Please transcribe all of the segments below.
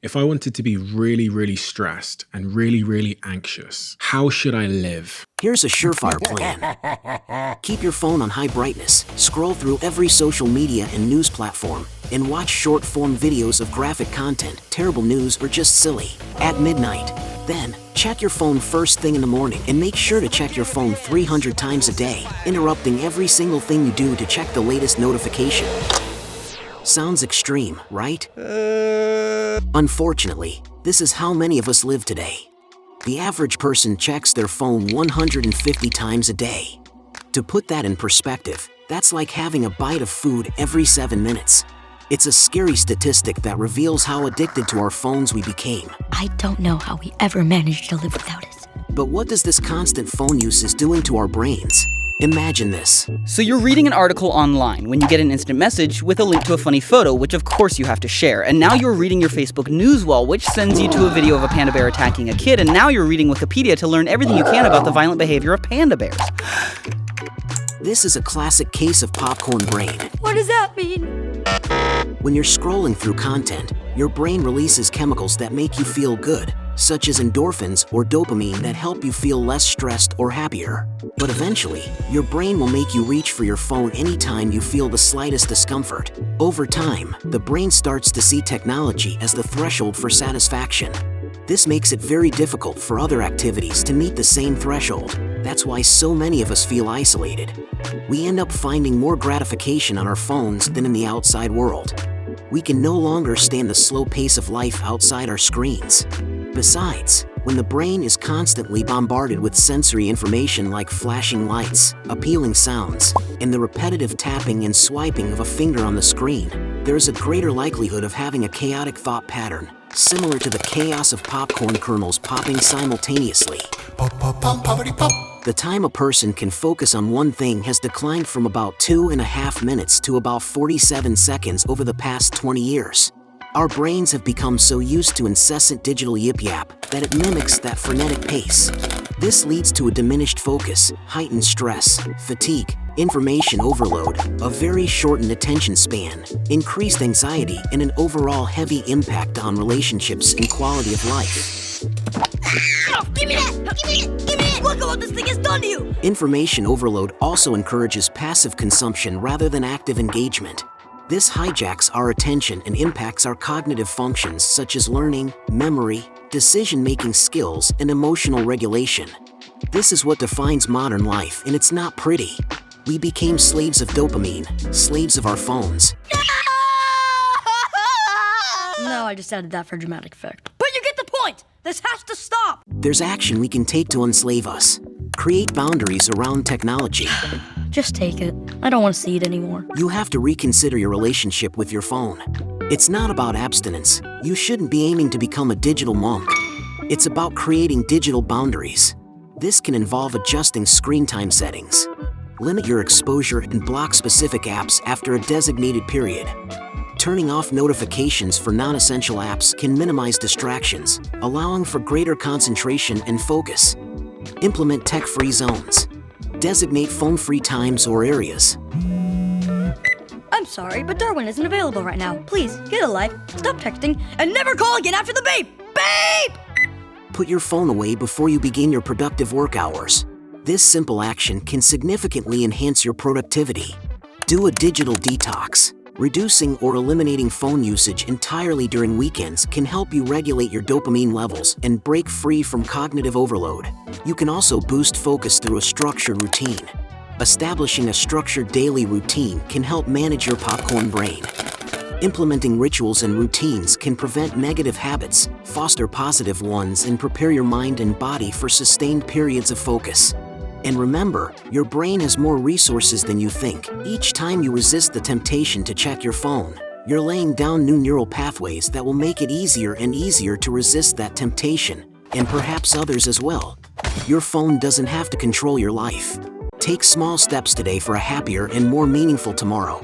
If I wanted to be really, really stressed and really, really anxious, how should I live? Here's a surefire plan. Keep your phone on high brightness, scroll through every social media and news platform, and watch short-form videos of graphic content, terrible news, or just silly at midnight. Then, check your phone first thing in the morning and make sure to check your phone 300 times a day, interrupting every single thing you do to check the latest notification. Sounds extreme, right? Unfortunately, this is how many of us live today. The average person checks their phone 150 times a day. To put that in perspective, that's like having a bite of food every 7 minutes. It's a scary statistic that reveals how addicted to our phones we became. I don't know how we ever managed to live without it. But what does this constant phone use is doing to our brains? Imagine this. So you're reading an article online when you get an instant message with a link to a funny photo, which of course you have to share. And now you're reading your Facebook news wall, which sends you to a video of a panda bear attacking a kid. And now you're reading Wikipedia to learn everything you can about the violent behavior of panda bears. This is a classic case of popcorn brain. What does that mean? When you're scrolling through content, your brain releases chemicals that make you feel good, such as endorphins or dopamine that help you feel less stressed or happier. But eventually, your brain will make you reach for your phone anytime you feel the slightest discomfort. Over time, the brain starts to see technology as the threshold for satisfaction. This makes it very difficult for other activities to meet the same threshold. That's why so many of us feel isolated. We end up finding more gratification on our phones than in the outside world. We can no longer stand the slow pace of life outside our screens. Besides, when the brain is constantly bombarded with sensory information like flashing lights, appealing sounds, and the repetitive tapping and swiping of a finger on the screen, there is a greater likelihood of having a chaotic thought pattern, similar to the chaos of popcorn kernels popping simultaneously. The time a person can focus on one thing has declined from about 2.5 minutes to about 47 seconds over the past 20 years. Our brains have become so used to incessant digital yip-yap that it mimics that frenetic pace. This leads to a diminished focus, heightened stress, fatigue, information overload, a very shortened attention span, increased anxiety, and an overall heavy impact on relationships and quality of life. Give me that! Give me it! Give me it! Look at what this thing has done to you! Information overload also encourages passive consumption rather than active engagement. This hijacks our attention and impacts our cognitive functions such as learning, memory, decision-making skills, and emotional regulation. This is what defines modern life, and it's not pretty. We became slaves of dopamine, slaves of our phones. No, I just added that for dramatic effect. But you get the point! This has to stop! There's action we can take to enslave us. Create boundaries around technology. Just take it. I don't want to see it anymore. You have to reconsider your relationship with your phone. It's not about abstinence. You shouldn't be aiming to become a digital monk. It's about creating digital boundaries. This can involve adjusting screen time settings. Limit your exposure and block specific apps after a designated period. Turning off notifications for non-essential apps can minimize distractions, allowing for greater concentration and focus. Implement tech-free zones. Designate phone-free times or areas. I'm sorry, but Darwin isn't available right now. Please, get a life, stop texting, and never call again after the beep! Beep! Put your phone away before you begin your productive work hours. This simple action can significantly enhance your productivity. Do a digital detox. Reducing or eliminating phone usage entirely during weekends can help you regulate your dopamine levels and break free from cognitive overload. You can also boost focus through a structured routine. Establishing a structured daily routine can help manage your popcorn brain. Implementing rituals and routines can prevent negative habits, foster positive ones, and prepare your mind and body for sustained periods of focus. And remember, your brain has more resources than you think. Each time you resist the temptation to check your phone, you're laying down new neural pathways that will make it easier and easier to resist that temptation, and perhaps others as well. Your phone doesn't have to control your life. Take small steps today for a happier and more meaningful tomorrow.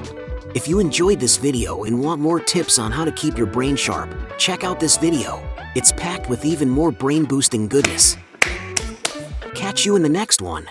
If you enjoyed this video and want more tips on how to keep your brain sharp, check out this video. It's packed with even more brain-boosting goodness. Catch you in the next one.